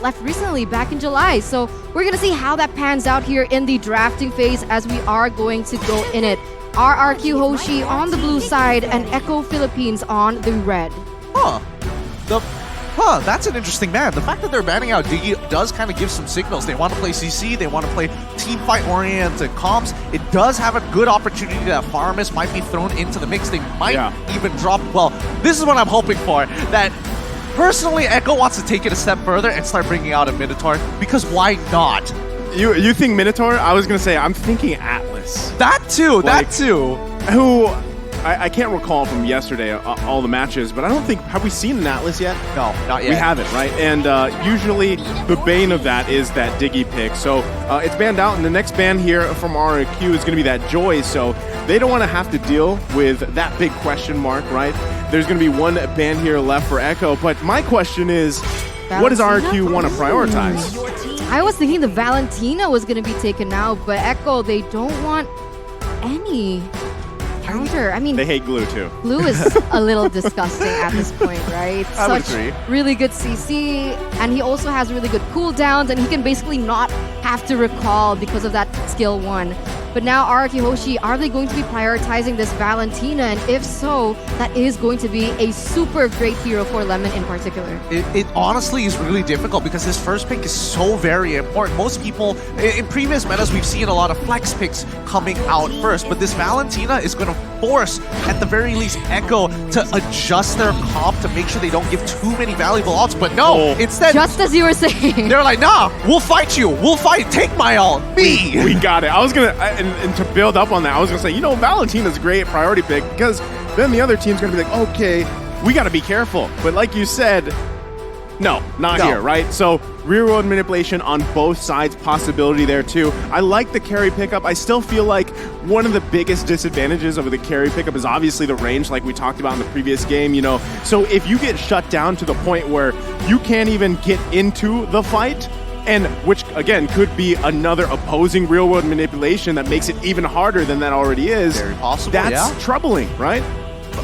just left recently, back in July. So we're going to see how that pans out here in the drafting phase as we are going to go in it. RRQ Hoshi on the blue side and Echo Philippines on the red. That's an interesting ban. The fact that they're banning out Diggy does kind of give some signals. They want to play CC, they want to play team fight oriented comps. It does have a good opportunity that Farmus might be thrown into the mix. They might even drop, well, this is what I'm hoping for, that personally Echo wants to take it a step further and start bringing out a Minotaur, because why not? You think Minotaur? I was going to say, I'm thinking Atlas. That too, Who... I can't recall from yesterday all the matches, but I don't think, have we seen an Atlas yet? No, not yet. We haven't, right? And usually the bane of that is that Diggy pick. So it's banned out, and the next ban here from RRQ is going to be that Joy. So they don't want to have to deal with that big question mark, right? There's going to be one ban here left for Echo. But my question is, what does RRQ want to prioritize? I was thinking the Valentina was going to be taken out, but Echo, they don't want any counter. I mean, they hate glue too. Glue is a little disgusting at this point, right? I would agree. Really good CC, and he also has really good cooldowns, and he can basically not have to recall because of that skill 1. But now RRQ Hoshi, are they going to be prioritizing this Valentina? And if so, that is going to be a super great hero for Lemon in particular. It honestly is really difficult because this first pick is so very important. Most people, in previous metas, we've seen a lot of flex picks coming out first, but this Valentina is going to force, at the very least, Echo to adjust their comp to make sure they don't give too many valuable ults. But no, instead... Just as you were saying. They're like, nah, we'll fight you. We'll fight. Take my ult. Me. We got it. I was going to... And to build up on that, I was going to say, you know, Valentina's a great priority pick because then the other team's going to be like, okay, we got to be careful. But like you said, no, not here, right? So real-world manipulation on both sides, possibility there too. I like the carry pickup. I still feel like one of the biggest disadvantages of the carry pickup is obviously the range, like we talked about in the previous game, you know. So if you get shut down to the point where you can't even get into the fight, and which, again, could be another opposing real-world manipulation that makes it even harder than that already is. Very possible, That's troubling, right?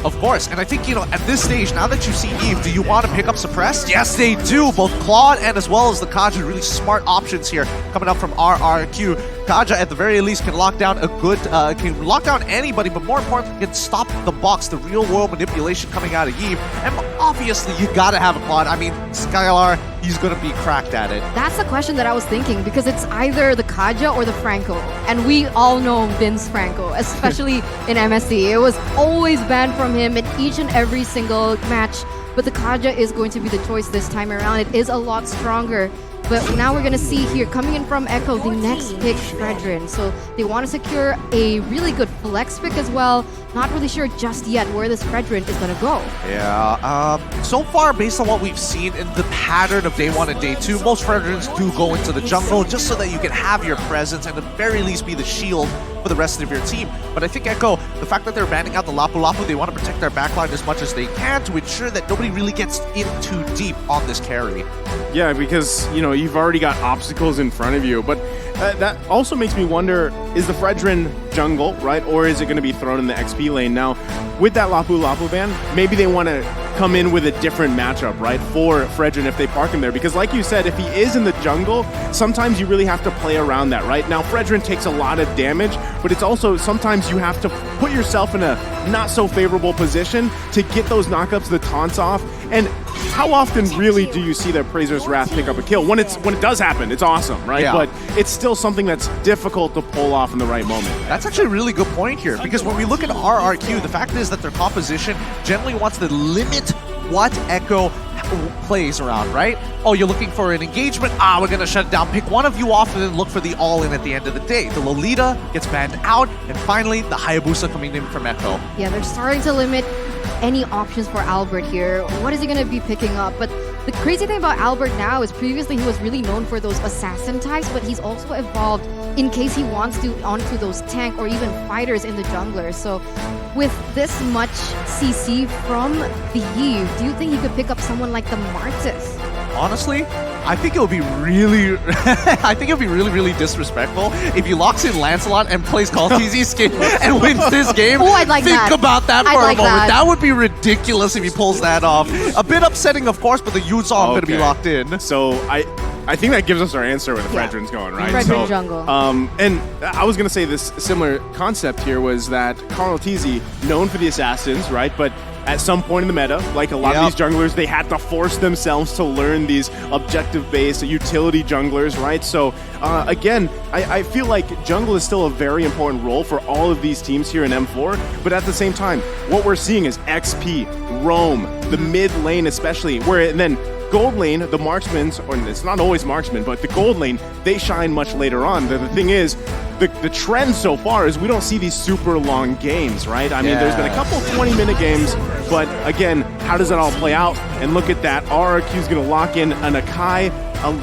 Of course, and I think, you know, at this stage, now that you see Eve, do you want to pick up Suppressed? Yes, they do. Both Claude and as well as the Kaja, really smart options here coming up from RRQ. Kaja, at the very least, can lock down a good, can lock down anybody, but more importantly, can stop the box, the real-world manipulation coming out of Eve. And obviously, you gotta have a Claude. I mean, Skylar, he's gonna be cracked at it. That's the question that I was thinking, because it's either the Kaja or the Franco. And we all know Vince Franco, especially in MSC. It was always banned from him in each and every single match. But the Kaja is going to be the choice this time around. It is a lot stronger. But now we're going to see here, coming in from Echo, the next pick, Fredrin. So they want to secure a really good flex pick as well. Not really sure just yet where this Fredrin is going to go. Yeah, so far, based on what we've seen in the pattern of day 1 and day 2, most Fredrins do go into the jungle just so that you can have your presence and at the very least be the shield for the rest of your team. But I think Echo, the fact that they're banning out the Lapu Lapu, they want to protect their backline as much as they can to ensure that nobody really gets in too deep on this carry. Yeah, because, you know, you've already got obstacles in front of you, but that also makes me wonder, is the Fredrin jungle, right, or is it going to be thrown in the XP lane? Now, with that Lapu Lapu ban, maybe they want to come in with a different matchup, right, for Fredrin if they park him there, because like you said, if he is in the jungle, sometimes you really have to play around that, right? Now, Fredrin takes a lot of damage, but it's also sometimes you have to put yourself in a not so favorable position to get those knockups, the taunts off, and how often really do you see that Prazer's Wrath pick up a kill? When it does happen, it's awesome, right? Yeah. But it's still something that's difficult to pull off in the right moment. That's actually a really good point here, because when we look at RRQ, the fact is that their composition generally wants to limit what Echo plays around, right? Oh, you're looking for an engagement? Ah, we're going to shut it down. Pick one of you off and then look for the all-in at the end of the day. The Lolita gets banned out, and finally, the Hayabusa coming in from Echo. Yeah, they're starting to limit any options for Albert here. What is he going to be picking up? But the crazy thing about Albert now is previously he was really known for those assassin types, but he's also evolved in case he wants to onto those tank or even fighters in the jungler. So with this much CC from the Eve, do you think he could pick up someone like the Martis? Honestly, I think it would be really, I think it would be really disrespectful if he locks in Lancelot and plays Call TZ skin and wins this game. Oh, I'd like think that. about that for I'd a like moment. that. That would be ridiculous if he pulls that off. A bit upsetting, of course, but the Yuzong going to be locked in. So I think that gives us our answer where the Yeah. Fredrin's going, right? Fredrin jungle. And I was going to say this similar concept here was that Karl TZ, known for the assassins, right? But at some point in the meta, like a lot of these junglers, they had to force themselves to learn these objective-based utility junglers, right? So again, I feel like jungle is still a very important role for all of these teams here in M4, but at the same time, what we're seeing is XP, roam, the mid lane especially, where and then gold lane, the marksmen, or it's not always marksmen, but the gold lane, they shine much later on. The thing is, the trend so far is we don't see these super long games, right? I mean, there's been a couple 20-minute games, but again, how does it all play out? And look at that, RRQ is going to lock in an Akai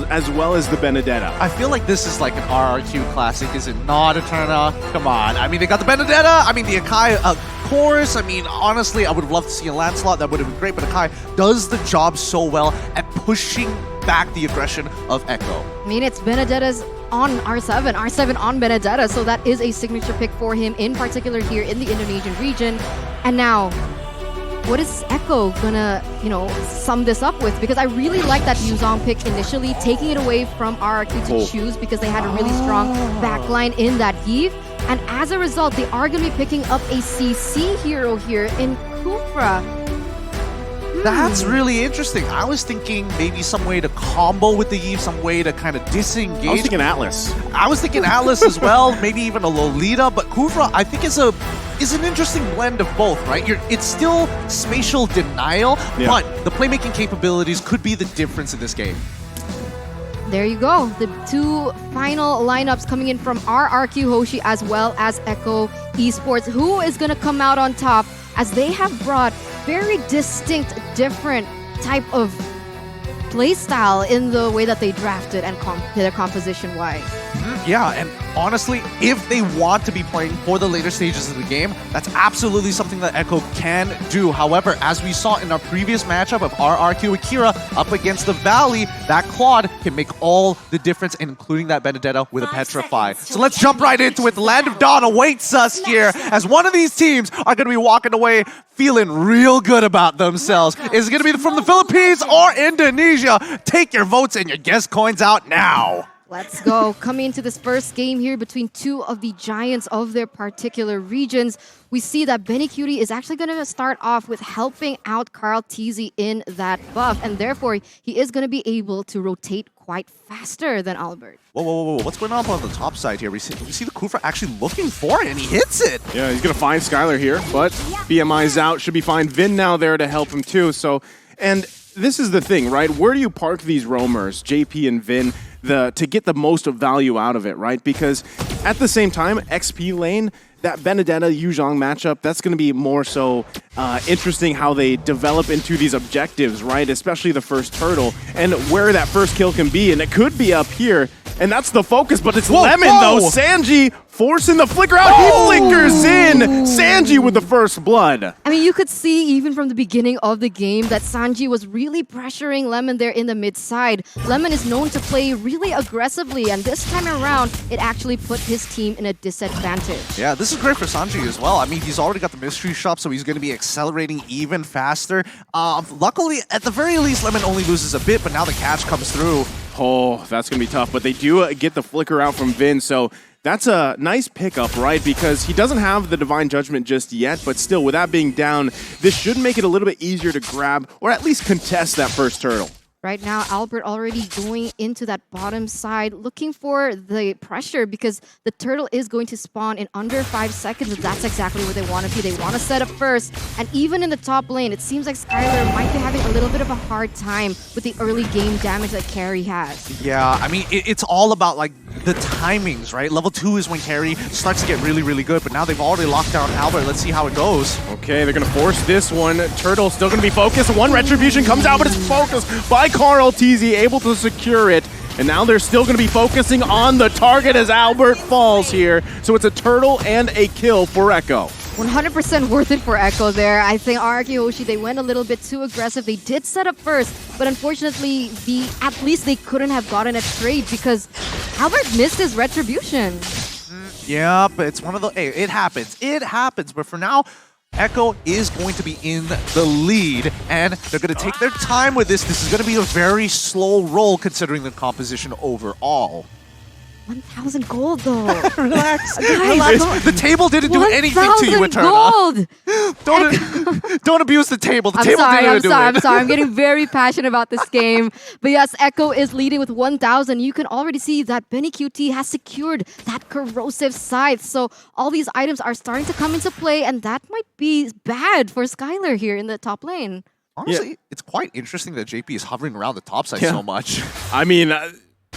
as well as the Benedetta. I feel like this is like an RRQ classic, is it not, Eterna? Come on. I mean, they got the Benedetta, I mean, the Akai, of course. I mean, honestly, I would have loved to see a Lancelot. That would have been great, but Akai does the job so well at pushing back the aggression of Echo. I mean, it's Benedetta's on R7, R7 on Benedetta, so that is a signature pick for him, in particular here in the Indonesian region. And now, what is Echo gonna, sum this up with? Because I really like that Yuzong pick initially, taking it away from RRQ to choose because they had a really strong backline in that heave. And as a result, they are gonna be picking up a CC hero here in Kufra. That's really interesting. I was thinking maybe some way to combo with the Eve, some way to kind of disengage. I was thinking Atlas. I was thinking Atlas as well, maybe even a Lolita, but Kufra I think is an interesting blend of both, right? It's still spatial denial, but the playmaking capabilities could be the difference in this game. There you go. The two final lineups coming in from RRQ Hoshi as well as Echo Esports. Who is going to come out on top, as they have brought very distinct, different type of playstyle in the way that they drafted and their composition-wise. Yeah, and honestly, if they want to be playing for the later stages of the game, that's absolutely something that Echo can do. However, as we saw in our previous matchup of RRQ Akira up against the Valley, that Claude can make all the difference, including that Benedetta with a Petrify. So let's jump right into it. The Land of Dawn awaits us here, as one of these teams are going to be walking away feeling real good about themselves. Is it going to be from the Philippines or Indonesia? Take your votes and your guess coins out now. Let's go. Coming into this first game here between two of the giants of their particular regions, we see that Benny Cutie is actually going to start off with helping out Karl TZ in that buff, and therefore he is going to be able to rotate quite faster than Albert. Whoa. What's going on the top side here? We see the Kufra actually looking for it, and he hits it. Yeah, he's going to find Skylar here, but BMI's out. Should be fine. Vin now there to help him too. So, and this is the thing, right? Where do you park these roamers, JP and Vin, to get the most value out of it, right? Because at the same time, XP lane, that Benedetta Yuzong matchup, that's going to be more so interesting how they develop into these objectives, right? Especially the first turtle and where that first kill can be. And it could be up here. And that's the focus, but it's Lemon though. Sanji forcing the flicker out. He flickers in. Sanji with the first blood. I mean, you could see even from the beginning of the game that Sanji was really pressuring Lemon there in the mid side. Lemon is known to play really aggressively, and this time around, it actually put his team in a disadvantage. Yeah, this is great for Sanji as well. I mean, he's already got the mystery shop, so he's going to be accelerating even faster. Luckily, at the very least, Lemon only loses a bit, but now the catch comes through. Oh, that's going to be tough, but they do get the flicker out from Vin, so that's a nice pickup, right? Because he doesn't have the Divine Judgment just yet, but still, with that being down, this should make it a little bit easier to grab, or at least contest that first turtle. Right now, Albert already going into that bottom side, looking for the pressure because the turtle is going to spawn in under 5 seconds. That's exactly what they want to be. They want to set up first. And even in the top lane, it seems like Skylar might be having a little bit of a hard time with the early game damage that Carry has. Yeah, I mean, it's all about like the timings, right? Level 2 is when Carry starts to get really, really good, but now they've already locked down Albert. Let's see how it goes. Okay, they're going to force this one. Turtle still going to be focused. One Retribution comes out, but it's focused by Karl TZ, able to secure it. And now they're still going to be focusing on the target as Albert falls here. So it's a turtle and a kill for Echo. 100% worth it for Echo there. I think RRQ Hoshi, they went a little bit too aggressive. They did set up first, but unfortunately, at least they couldn't have gotten a trade because Albert missed his retribution. Yeah, but it's one of the... Hey, it happens. It happens. But for now, Echo is going to be in the lead, and they're going to take their time with this. This is going to be a very slow roll considering the composition overall. 1,000 gold though. Relax. Guys, Relax. The table didn't do anything to you, 1,000 Eterna. gold! Don't abuse the table. The I'm table sorry, didn't do it. I'm sorry. I'm getting very passionate about this game. But yes, Echo is leading with 1,000. You can already see that Benny QT has secured that corrosive scythe. So all these items are starting to come into play, and that might be bad for Skylar here in the top lane. Honestly, it's quite interesting that JP is hovering around the top side so much. I mean,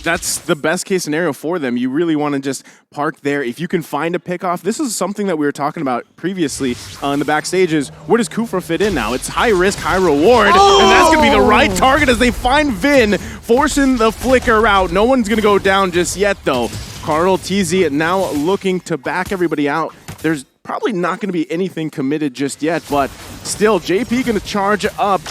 that's the best case scenario for them. You really want to just park there. If you can find a pickoff, this is something that we were talking about previously in the backstages. Where does Kufra fit in now? It's high risk, high reward, and that's going to be the right target as they find Vin, forcing the flicker out. No one's going to go down just yet, though. Carl TZ now looking to back everybody out. There's probably not going to be anything committed just yet, but still, JP going to charge up.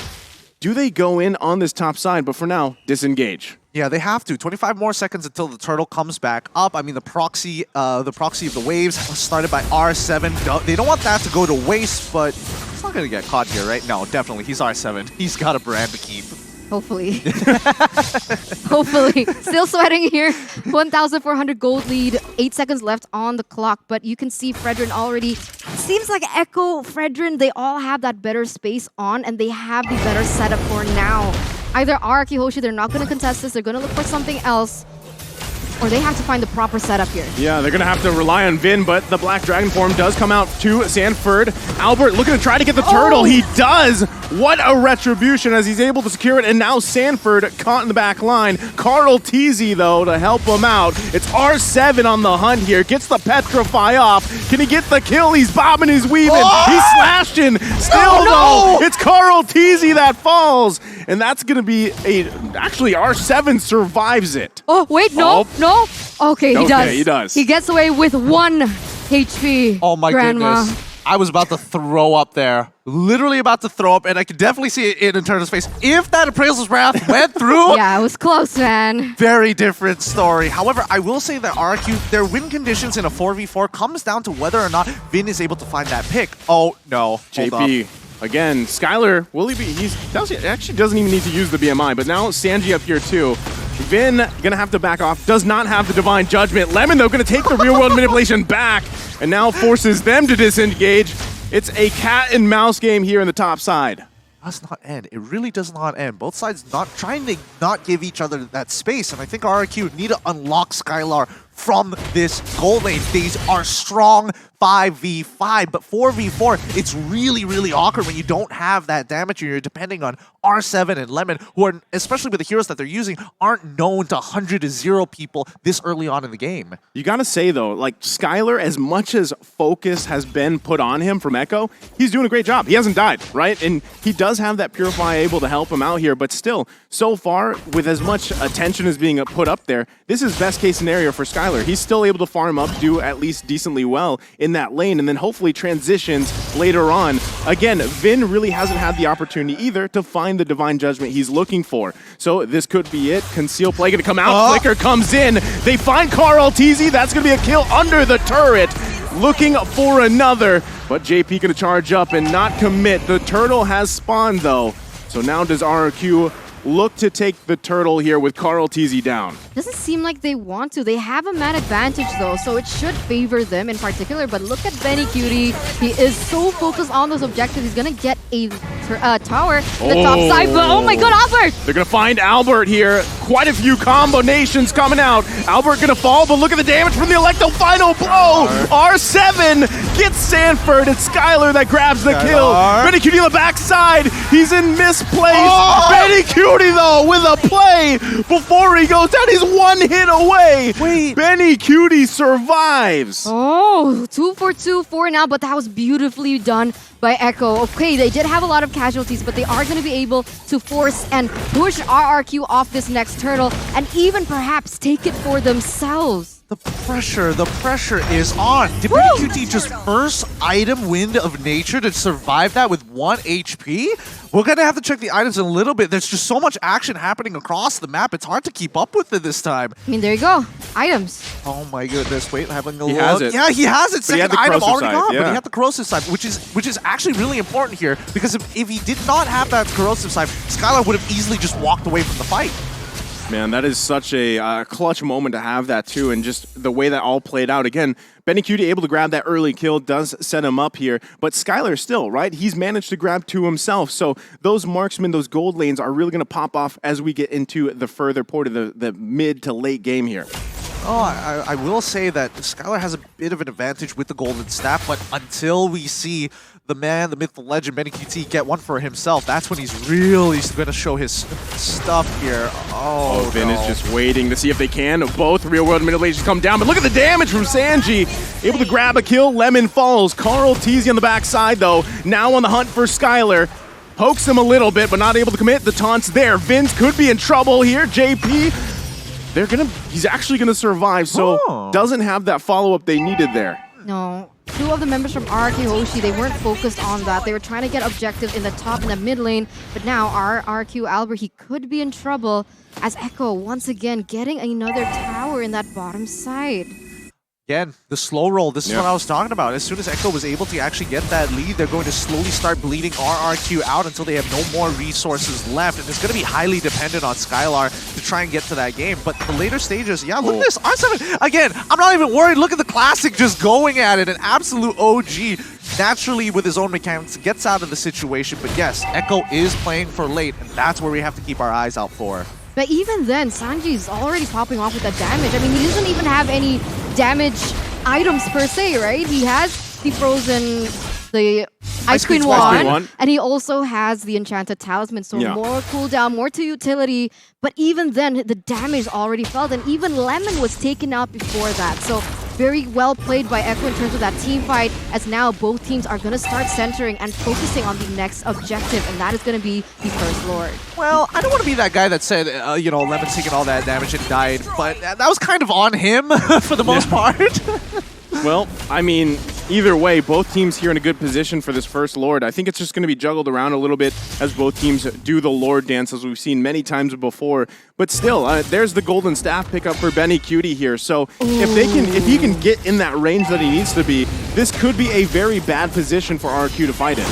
Do they go in on this top side? But for now, disengage. Yeah, they have to. 25 more seconds until the turtle comes back up. I mean, the proxy of the waves started by R7. They don't want that to go to waste, but he's not going to get caught here, right? No, definitely. He's R7. He's got a brand to keep. Hopefully. Hopefully. Still sweating here. 1,400 gold lead. 8 seconds left on the clock. But you can see Fredrin already. Seems like Echo, Fredrin, they all have that better space on, and they have the better setup for now. Either RRQ Hoshi, they're not going to contest this. They're going to look for something else. Or they have to find the proper setup here. Yeah, they're going to have to rely on Vin, but the Black Dragon form does come out to Sanford. Albert looking to try to get the turtle. He does! What a retribution as he's able to secure it, and now Sanford caught in the back line. Carl TZ, though, to help him out. It's R7 on the hunt here. Gets the Petrify off. Can he get the kill? He's bobbing, he's weaving. He's slashing. Still, though, it's Carl TZ that falls. And that's going to be a... Actually, R7 survives it. Oh, wait, no. Okay, he does. He does. He gets away with 1 HP. Oh my goodness. I was about to throw up there. Literally about to throw up, and I could definitely see it in Eterna's face. If that Appraisal's Wrath went through... Yeah, it was close, man. Very different story. However, I will say that RRQ, their win conditions in a 4v4 comes down to whether or not Vin is able to find that pick. Oh, no. JP. Again, Skylar, will he be... He actually doesn't even need to use the BMI, but now Sanji up here too. Vin gonna have to back off, does not have the Divine Judgment. Lemon, though, gonna take the real world manipulation back and now forces them to disengage. It's a cat and mouse game here in the top side. Does not end. It really does not end. Both sides not trying to not give each other that space, and I think RRQ need to unlock Skylar from this goal lane. These are strong 5v5, but 4v4, it's really, really awkward when you don't have that damage and you're depending on R7 and Lemon, who are, especially with the heroes that they're using, aren't known to 100-0 people this early on in the game. You gotta say, though, like, Skylar, as much as focus has been put on him from Echo, he's doing a great job. He hasn't died, right? And he does have that Purify able to help him out here, but still, so far, with as much attention as being put up there, this is best case scenario for Skylar. He's still able to farm up, do at least decently well in that lane, and then hopefully transitions later on. Again, Vin really hasn't had the opportunity either to find the Divine Judgment he's looking for. So this could be it. Conceal Play gonna come out. Flicker comes in. They find Carl TZ. That's gonna be a kill under the turret. Looking for another, but JP gonna charge up and not commit. The turtle has spawned, though. So now does RRQ look to take the turtle here with Carl TZ down. Doesn't seem like they want to. They have a man advantage though, so it should favor them in particular. But look at Benny Cutie. He is so focused on those objectives. He's gonna get a tower in the top side. But oh my god, Albert! They're gonna find Albert here. Quite a few combinations coming out. Albert gonna fall, but look at the damage from the Electo final blow. R7 gets Sanford. It's Skylar that grabs the kill. Benny Cutie on the backside. He's in misplaced. Benny Cutie though with a play before he goes down. He's 1 hit away. Wait. Benny Cutie survives. Oh, 2 for 2 for now, but that was beautifully done by Echo. Okay, they did have a lot of casualties, but they are going to be able to force and push RRQ off this next turtle and even perhaps take it for themselves. The pressure is on. Did QT just first item Wind of Nature to survive that with 1 HP? We're gonna have to check the items in a little bit. There's just so much action happening across the map. It's hard to keep up with it this time. I mean, there you go. Items. Oh my goodness! Wait, having a look. He has it. Yeah, he has it. But he had Second the item corrosive already side, gone, but yeah. he had the corrosive side, which is actually really important here because if he did not have that corrosive side, Skylar would have easily just walked away from the fight. Man, that is such a clutch moment to have that too, and just the way that all played out. Again, Benny Cutie able to grab that early kill does set him up here, but Skylar still, right? He's managed to grab 2 himself, so those marksmen, those gold lanes are really going to pop off as we get into the further part of the mid to late game here. Oh, I will say that Skylar has a bit of an advantage with the golden staff, but until we see the man, the myth, the legend, Benny QT get one for himself, that's when he's really going to show his stuff here. Oh, Vin no. is just waiting to see if they can. Both real world middle ages come down, but look at the damage from Sanji. Able to grab a kill, Lemon falls. Carl Teasy on the backside though, now on the hunt for Skylar. Pokes him a little bit, but not able to commit. The taunt's there. Vince could be in trouble here. JP, he's actually gonna survive, so doesn't have that follow-up they needed there. No. 2 of the members from RRQ Hoshi, they weren't focused on that. They were trying to get objectives in the top and the mid lane. But now RRQ Albert, he could be in trouble as Echo once again getting another tower in that bottom side. Again, the slow roll, this is what I was talking about. As soon as Echo was able to actually get that lead, they're going to slowly start bleeding RRQ out until they have no more resources left. And it's going to be highly dependent on Skylar to try and get to that game. But the later stages, yeah, look at this. R7, again, I'm not even worried. Look at the Classic just going at it. An absolute OG. Naturally, with his own mechanics, gets out of the situation. But yes, Echo is playing for late, and that's where we have to keep our eyes out for. But even then, Sanji's already popping off with that damage. I mean, he doesn't even have any damage items per se, right? He has the frozen, the Ice Queen wand, and he also has the Enchanted Talisman, so more cooldown, more to utility. But even then, the damage already felt, and even Lemon was taken out before that. So very well played by Echo in terms of that team fight, as now both teams are going to start centering and focusing on the next objective, and that is going to be the First Lord. Well, I don't want to be that guy that said, you know, Lemon's taking all that damage and died, but that was kind of on him for the most part. Well, I mean, either way, both teams here in a good position for this First Lord. I think it's just going to be juggled around a little bit as both teams do the Lord dance, as we've seen many times before. But still, there's the golden staff pickup for Benny Cutie here. So if he can get in that range that he needs to be, this could be a very bad position for RRQ to fight in.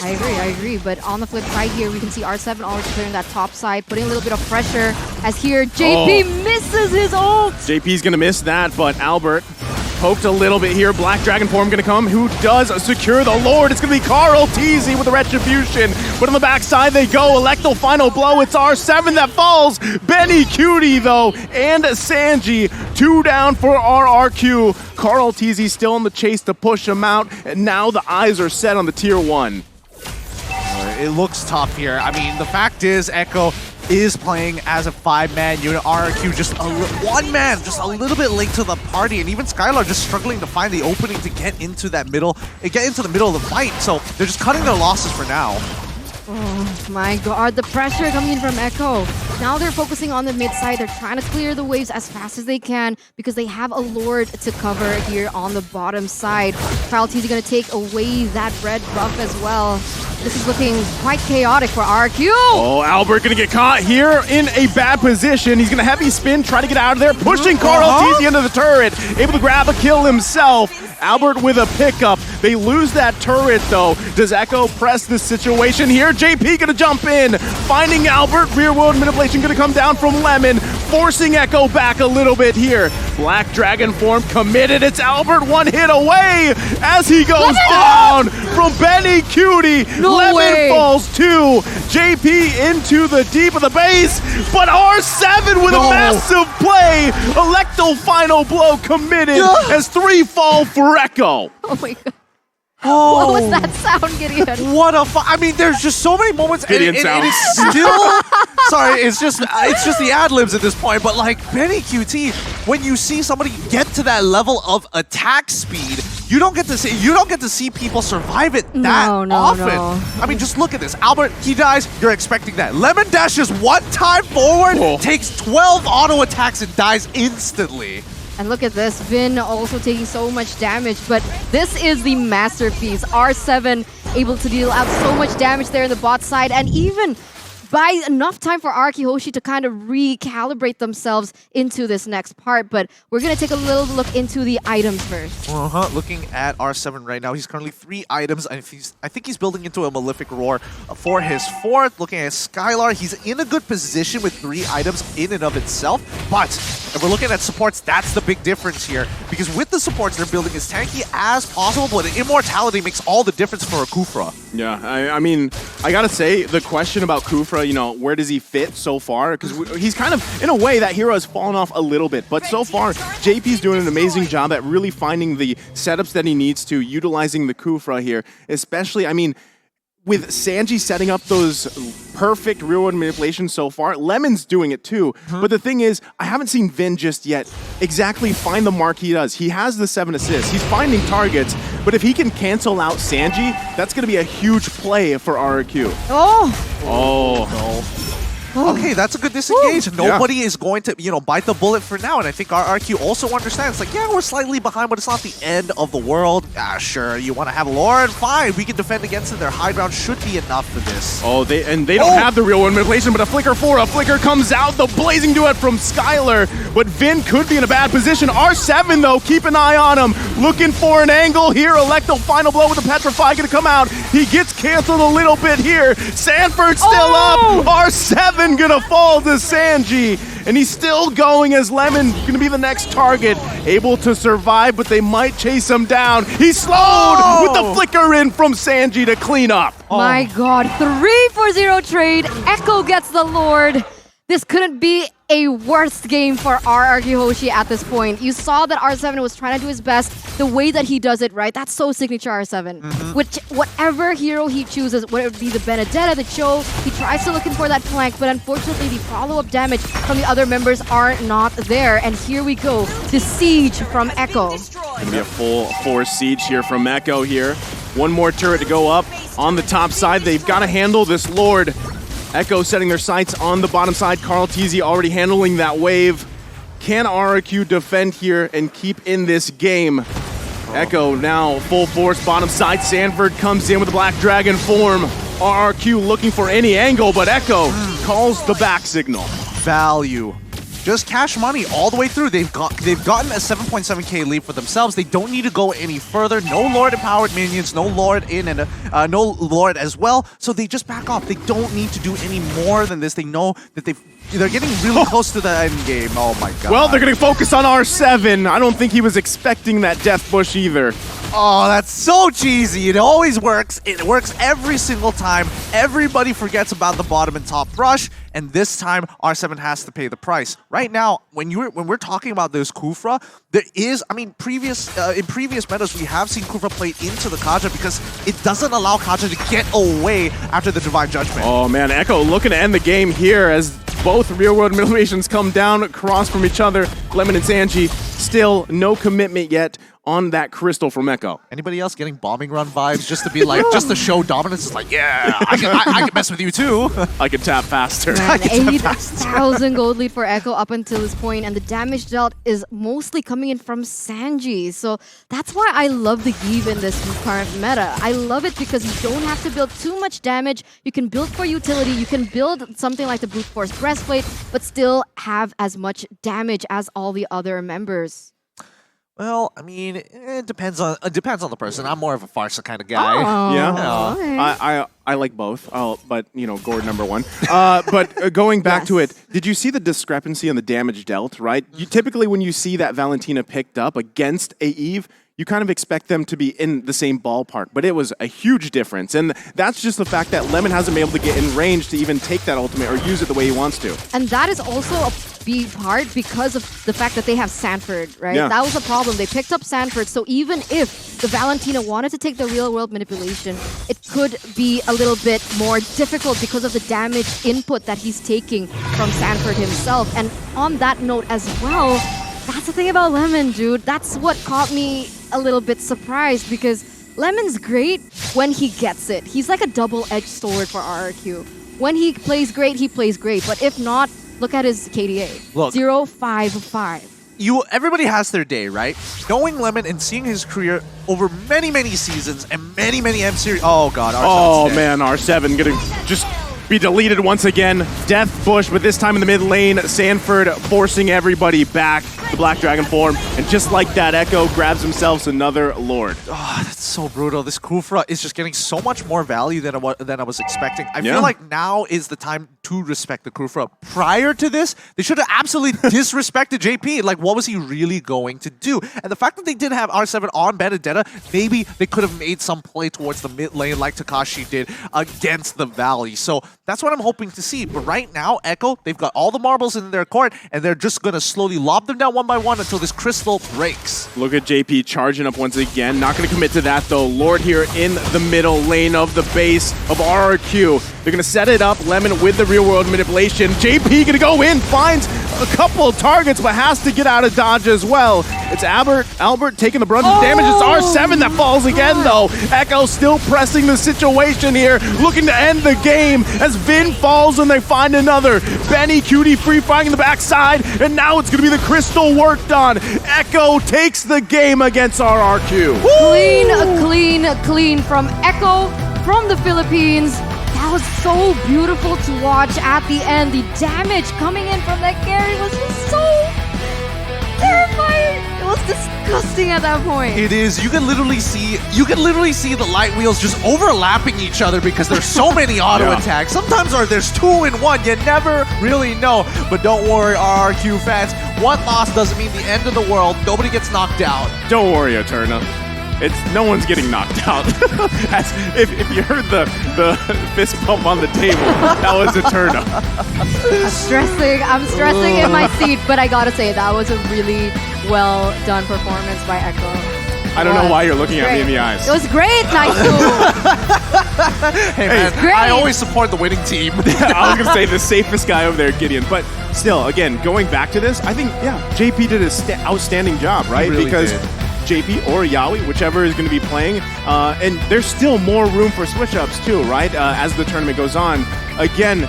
I agree. But on the flip side here, we can see R7 already clearing that top side, putting a little bit of pressure, as here JP misses his ult. JP's going to miss that, but Albert poked a little bit here. Black Dragon form going to come. Who does secure the Lord? It's going to be Carl Teasy with the Retribution. But on the backside they go. Electro final blow. It's R7 that falls. Benny Cutie, though, and Sanji. 2 down for RRQ. Carl Teasy still in the chase to push him out. And now the eyes are set on the tier 1. It looks tough here. I mean, the fact is, Echo is playing as a 5-man unit. RRQ just one man, just a little bit late to the party, and even Skylar just struggling to find the opening to get into that middle, get into the middle of the fight. So they're just cutting their losses for now. Oh my god, the pressure coming in from Echo. Now they're focusing on the mid side. They're trying to clear the waves as fast as they can because they have a Lord to cover here on the bottom side. Carl Teasy going to take away that red buff as well. This is looking quite chaotic for RRQ. Oh, Albert going to get caught here in a bad position. He's going to heavy spin, try to get out of there, pushing Carl Teasy into the turret. Able to grab a kill himself. Albert with a pickup. They lose that turret, though. Does Echo press this situation here? JP gonna jump in, finding Albert. Rear world manipulation gonna come down from Lemon, forcing Echo back a little bit here. Black Dragon form committed. It's Albert, 1 hit away as he goes down from Benny Cutie. Lemon falls 2. JP into the deep of the base, but R7 with a massive play. Electro final blow committed as 3 fall for Echo. Oh my god. What was that sound, Gideon? What a I mean, there's just so many moments. Gideon sound. It's still sorry. It's just the ad libs at this point. But like Benny QT, when you see somebody get to that level of attack speed, you don't get to see people survive it that often. No. I mean, just look at this. Albert, he dies. You're expecting that. Lemon dashes 1 time forward, takes 12 auto attacks and dies instantly. And look at this, Vin also taking so much damage, but this is the masterpiece. R7 able to deal out so much damage there in the bot side, and even buy enough time for RRQ Hoshi to kind of recalibrate themselves into this next part. But we're going to take a little look into the items first. Looking at R7 right now, he's currently 3 items. And I think he's building into a Malefic Roar for his 4th. Looking at Skylar, he's in a good position with 3 items in and of itself. But if we're looking at supports, that's the big difference here. Because with the supports, they're building as tanky as possible, but Immortality makes all the difference for a Kufra. Yeah, I mean, I gotta say, the question about Kufra, you know, where does he fit so far? Because he's kind of, in a way, that hero has fallen off a little bit. But so far, JP's doing an amazing job at really finding the setups that he needs to, utilizing the Kufra here. Especially, I mean, with Sanji setting up those perfect real-world manipulations so far, Lemon's doing it too. But the thing is, I haven't seen Vin just yet exactly find the mark he does. He has the 7 assists. He's finding targets. But if he can cancel out Sanji, that's going to be a huge play for RRQ. Oh No. Okay, that's a good disengage. Nobody is going to, you know, bite the bullet for now. And I think RRQ also understands, like, yeah, we're slightly behind, but it's not the end of the world. Sure, you want to have Lord? Fine, we can defend against it. Their high ground should be enough for this. Oh, they don't have the real one manipulation, but a flicker comes out. The blazing duet from Skylar, but Vin could be in a bad position. R7 though, keep an eye on him. Looking for an angle here. Electo final blow with the Petrify gonna come out. He gets canceled a little bit here. Sanford still up. R7 gonna fall to Sanji, and he's still going as Lemon gonna be the next target, able to survive, but they might chase him down. He's slowed with the flicker in from Sanji to clean up. my god, 3-for-0 trade. Echo gets the Lord. This couldn't be a worst game for RRQ Hoshi at this point. You saw that R7 was trying to do his best. The way that he does it, right? That's so signature R7. Which, whatever hero he chooses, whether it be the Benedetta, the Cho, he tries to looking for that flank, but unfortunately the follow-up damage from the other members are not there. And here we go, the siege from Echo. Gonna be a full force siege here from Echo here. One more turret to go up on the top side. They've got to handle this Lord. Echo setting their sights on the bottom side. Carl Teasy already handling that wave. Can RRQ defend here and keep in this game? Echo now full force bottom side. Sanford comes in with the Black Dragon form. RRQ looking for any angle, but Echo calls the back signal. Value. Just cash money all the way through. They've gotten a 7.7k lead for themselves. They don't need to go any further. No Lord empowered minions, no Lord in and no Lord as well. So they just back off. They don't need to do any more than this. They know that they're getting really close to the end game. Oh my god. Well, they're going to focus on R7. I don't think he was expecting that death bush either. Oh, that's so cheesy. It always works. It works every single time. Everybody forgets about the bottom and top rush, and this time R7 has to pay the price. Right now, when we're talking about this Kufra, there is, I mean, in previous metas we have seen Kufra play into the Kaja because it doesn't allow Kaja to get away after the Divine Judgment. Oh man, Echo looking to end the game here as both real-world manipulations come down across from each other. Lemon and Sanji, still no commitment yet on that crystal from Echo. Anybody else getting bombing run vibes just to be like, just to show dominance? It's like, yeah, I can mess with you too. I can tap faster. Man, 8,000 gold lead for Echo up until this point, and the damage dealt is mostly coming in from Sanji. So that's why I love the Give in this current meta. I love it because you don't have to build too much damage. You can build for utility. You can build something like the Brute Force Breastplate, but still have as much damage as all the other members. Well, I mean, it depends on the person. I'm more of a Farsa kind of guy. Oh, Yeah, okay. I like both, but you know, Gord number one. But going back to it, did you see the discrepancy on the damage dealt? Right, you typically when you see that Valentina picked up against a Eve, you kind of expect them to be in the same ballpark, but it was a huge difference. And that's just the fact that Lemon hasn't been able to get in range to even take that ultimate or use it the way he wants to. And that is also a big part because of the fact that they have Sanford, right? Yeah. That was the problem. They picked up Sanford, so even if the Valentina wanted to take the real-world manipulation, it could be a little bit more difficult because of the damage input that he's taking from Sanford himself. And on that note as well, that's the thing about Lemon, dude. That's what caught me a little bit surprised because Lemon's great when he gets it. He's like a double-edged sword for RRQ. When he plays great, he plays great. But if not, look at his KDA. Look. 0.55. everybody has their day, right? Knowing Lemon and seeing his career over many, many seasons and many, many M series. Oh god, R7's dead. Man, R7 gonna just be deleted once again. Death Bush, but this time in the mid lane. Sanford forcing everybody back. The Black Dragon form, and just like that, Echo grabs himself another Lord. Oh, that's so brutal. This Kufra is just getting so much more value than I was expecting. I feel like now is the time to respect the Kufra. Prior to this, they should have absolutely disrespected JP. Like, what was he really going to do? And the fact that they did have R7 on Benedetta, maybe they could have made some play towards the mid lane like Takashi did against the Valley. So that's what I'm hoping to see. But right now, Echo, they've got all the marbles in their court, and they're just going to slowly lob them down one by one until this crystal breaks. Look at JP charging up once again. Not going to commit to that, though. Lord here in the middle lane of the base of RRQ. They're going to set it up. Lemon with the real-world manipulation. JP going to go in, finds a couple targets, but has to get out of dodge as well. It's Albert taking the brunt of damage. It's R7 that falls again, though. Echo still pressing the situation here, looking to end the game as Vin falls and they find another. Benny Cutie free firing in the backside, and now it's going to be the crystal worked on. Echo takes the game against RRQ. Clean from Echo from the Philippines. That was so beautiful to watch at the end. The damage coming in from that carry was just so terrifying. It was disgusting at that point. It is. You can literally see the light wheels just overlapping each other because there's so many auto attacks. Sometimes there's two in one. You never really know. But don't worry, RRQ fans. One loss doesn't mean the end of the world. Nobody gets knocked out. Don't worry, Eterna. No one's getting knocked out. if you heard the fist bump on the table, that was Eterna. I'm stressing in my seat, but I gotta say that was a really well done performance by Echo. I don't know why you're looking at me in the eyes. It was great, nice move. Hey man, I always support the winning team. I was gonna say the safest guy over there, Gideon, but still, again, going back to this, I think JP did an outstanding job, right? He really because did. JP or Yawi, whichever is going to be playing. And there's still more room for switch-ups too, right? As the tournament goes on. Again,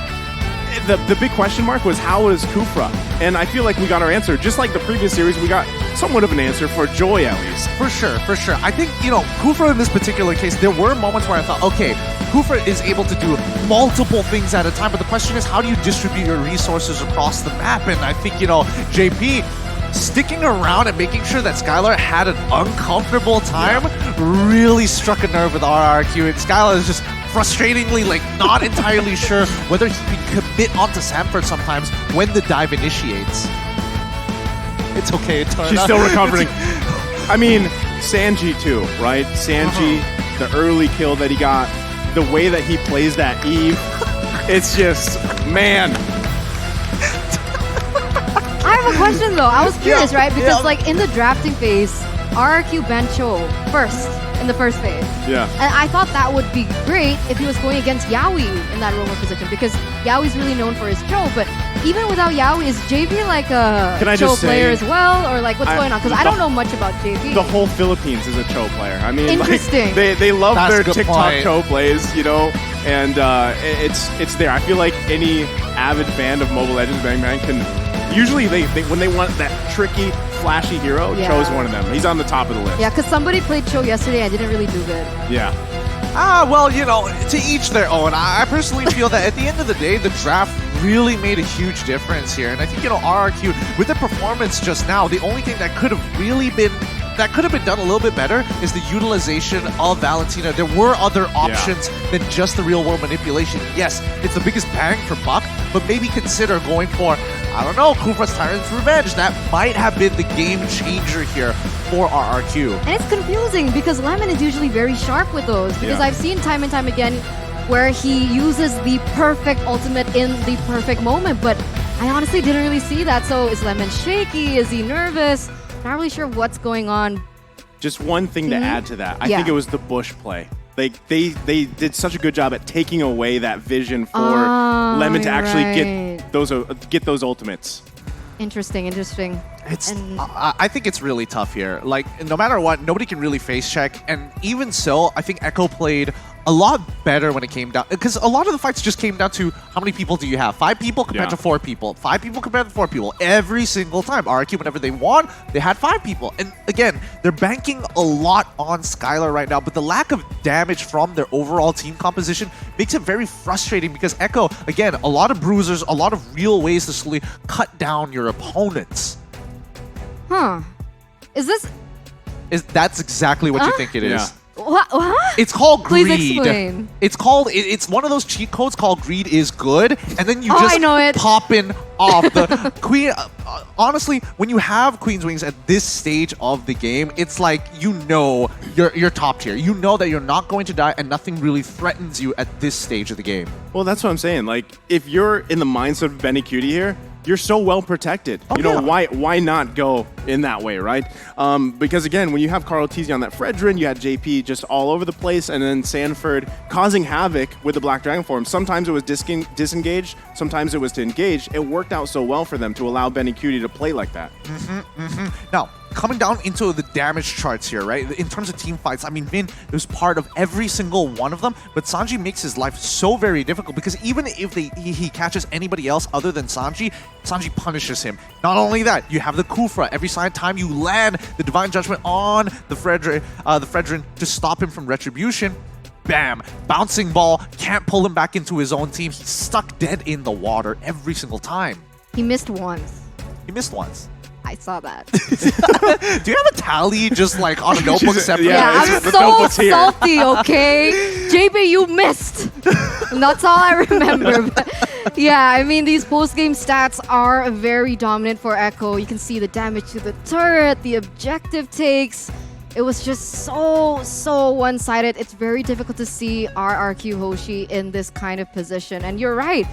the big question mark was how is Kufra? And I feel like we got our answer. Just like the previous series, we got somewhat of an answer for Joy at least. For sure. I think, Kufra in this particular case, there were moments where I thought, okay, Kufra is able to do multiple things at a time, but the question is how do you distribute your resources across the map? And I think, JP sticking around and making sure that Skylar had an uncomfortable time really struck a nerve with RRQ. And Skylar is just frustratingly not entirely sure whether he can commit onto Sanford sometimes when the dive initiates. It's okay, Eterna. She's still recovering. I mean, Sanji too, right? Sanji, the early kill that he got, the way that he plays that Eve, it's just, man. I have a question though. I was curious, right? Because in the drafting phase, RRQ banned Cho first in the first phase. Yeah. And I thought that would be great if he was going against Yawi in that roamer position because Yawi's really known for his Cho. But even without Yawi, is JP like a Cho player as well? Or what's going on? Because I don't know much about JP. The whole Philippines is a Cho player. I mean, interesting. They love their TikTok point. Cho plays, and it's there. I feel like any avid fan of Mobile Legends Bang Bang can. Usually, they when they want that tricky, flashy hero, Cho's one of them. He's on the top of the list. Yeah, because somebody played Cho yesterday and didn't really do good. Yeah. Well, to each their own. I personally feel that at the end of the day, the draft really made a huge difference here. And I think, RRQ, with the performance just now, the only thing that could have really been done a little bit better is the utilization of Valentina. There were other options than just the real-world manipulation. Yes, it's the biggest bang for buck, but maybe consider going for, I don't know, Kufra's Tyrant's Revenge. That might have been the game changer here for RRQ. And it's confusing because Lemon is usually very sharp with those because I've seen time and time again where he uses the perfect ultimate in the perfect moment, but I honestly didn't really see that. So is Lemon shaky? Is he nervous? Not really sure what's going on. Just one thing to add to that. I think it was the Bush play. They did such a good job at taking away that vision for Lemon to actually get those ultimates. Interesting. I think it's really tough here. No matter what, nobody can really face check. And even so, I think Echo played a lot better when it came down, because a lot of the fights just came down to how many people do you have? 5 people compared to 4 people. 5 people compared to 4 people. Every single time. RRQ, whenever they won, they had 5 people. And again, they're banking a lot on Skylar right now, but the lack of damage from their overall team composition makes it very frustrating because Echo, again, a lot of bruisers, a lot of real ways to slowly cut down your opponents. Huh. That's exactly what you think it is. Yeah. What? It's called Please greed. explain. It's one of those cheat codes called greed is good, and then you I know it. just popping off the queen. Honestly, when you have Queen's Wings at this stage of the game, it's like you're top tier. You know that you're not going to die, and nothing really threatens you at this stage of the game. Well, that's what I'm saying. Like, if you're in the mindset of Benny Cutie here, you're so well protected. Oh, you know, yeah. why not go in that way, right? Because again, when you have Carl Tizzy on that Fredrin, you had JP just all over the place, and then Sanford causing havoc with the Black Dragon form. Sometimes it was disengaged, sometimes it was to engage. It worked out so well for them to allow Benny Cutie to play like that. Now, coming down into the damage charts here, right? In terms of team fights, I mean, Vin was part of every single one of them, but Sanji makes his life so very difficult because even if he catches anybody else other than Sanji, Sanji punishes him. Not only that, you have the Kufra. Every time you land the Divine Judgment on the Fredrin to stop him from retribution, bam, bouncing ball, can't pull him back into his own team. He's stuck dead in the water every single time. He missed once. He missed once. I saw that. Do you have a tally just like on a notebook separate? Yeah, it's I'm the so notebook's here. salty, okay? JB, you missed. And that's all I remember. But yeah, I mean, these post-game stats are very dominant for Echo. You can see the damage to the turret, the objective takes. It was just so one-sided. It's very difficult to see RRQ Hoshi in this kind of position. And you're right.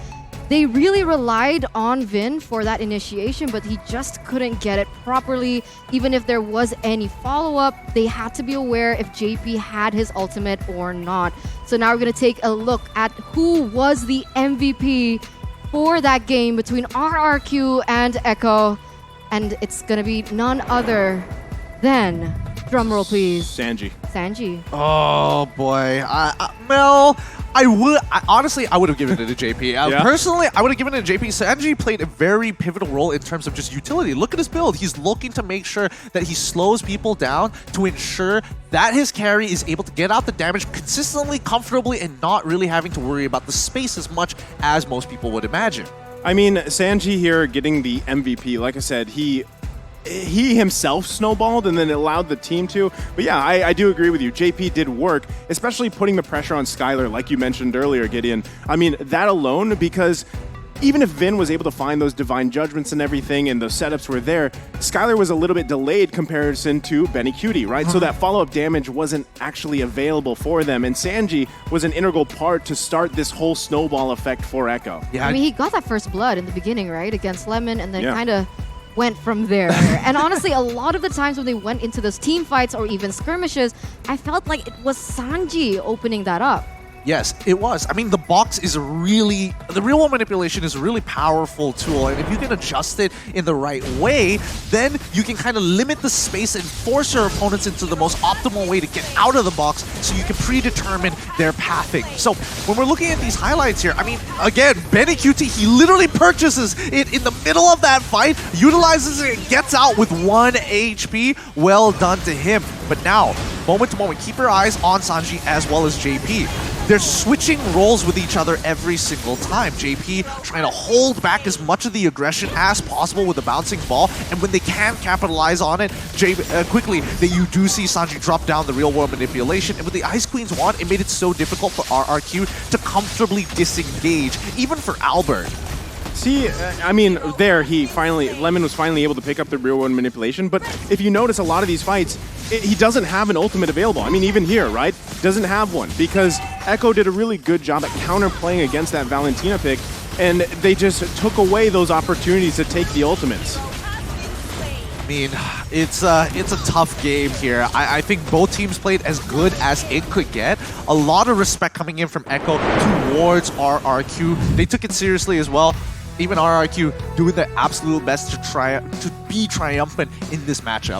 They really relied on Vin for that initiation, but he just couldn't get it properly. Even if there was any follow-up, they had to be aware if JP had his ultimate or not. So now we're going to take a look at who was the MVP for that game between RRQ and Echo. And it's going to be none other than, drumroll please, Sanji. Sanji. Oh boy, Mel. I would have given it to JP. Yeah? Personally, I would have given it to JP. Sanji played a very pivotal role in terms of just utility. Look at his build. He's looking to make sure that he slows people down to ensure that his carry is able to get out the damage consistently, comfortably, and not really having to worry about the space as much as most people would imagine. I mean, Sanji here getting the MVP, like I said, he himself snowballed and then allowed the team to. But yeah, I do agree with you. JP did work, especially putting the pressure on Skylar, like you mentioned earlier, Gideon. I mean, that alone, because even if Vin was able to find those divine judgments and everything and those setups were there, Skylar was a little bit delayed comparison to Benny Cutie, right? So that follow-up damage wasn't actually available for them. And Sanji was an integral part to start this whole snowball effect for Echo. Yeah, I mean, he got that first blood in the beginning, right? Against Lemon, and then Yeah. kind of went from there. And honestly, a lot of the times when they went into those team fights or even skirmishes, I felt like it was Sanji opening that up. Yes, it was. I mean, the box is the real world manipulation is a really powerful tool, and if you can adjust it in the right way, then you can kind of limit the space and force your opponents into the most optimal way to get out of the box so you can predetermine their pathing. So when we're looking at these highlights here, I mean, again, Benny QT, he literally purchases it in the middle of that fight, utilizes it, and gets out with 1 HP. Well done to him. But now, moment to moment, keep your eyes on Sanji as well as JP. They're switching roles with each other every single time. JP trying to hold back as much of the aggression as possible with the bouncing ball, and when they can capitalize on it, quickly, you do see Sanji drop down the real-world manipulation, and with the Ice Queen's wand, it made it so difficult for RRQ to comfortably disengage, even for Albert. See, I mean, Lemon was finally able to pick up the real-world manipulation, but if you notice a lot of these fights, he doesn't have an ultimate available. I mean, even here, right? Doesn't have one, because Echo did a really good job at counterplaying against that Valentina pick, and they just took away those opportunities to take the ultimates. I mean, it's a tough game here. I think both teams played as good as it could get. A lot of respect coming in from Echo towards RRQ. They took it seriously as well. Even RRQ doing their absolute best to be triumphant in this matchup.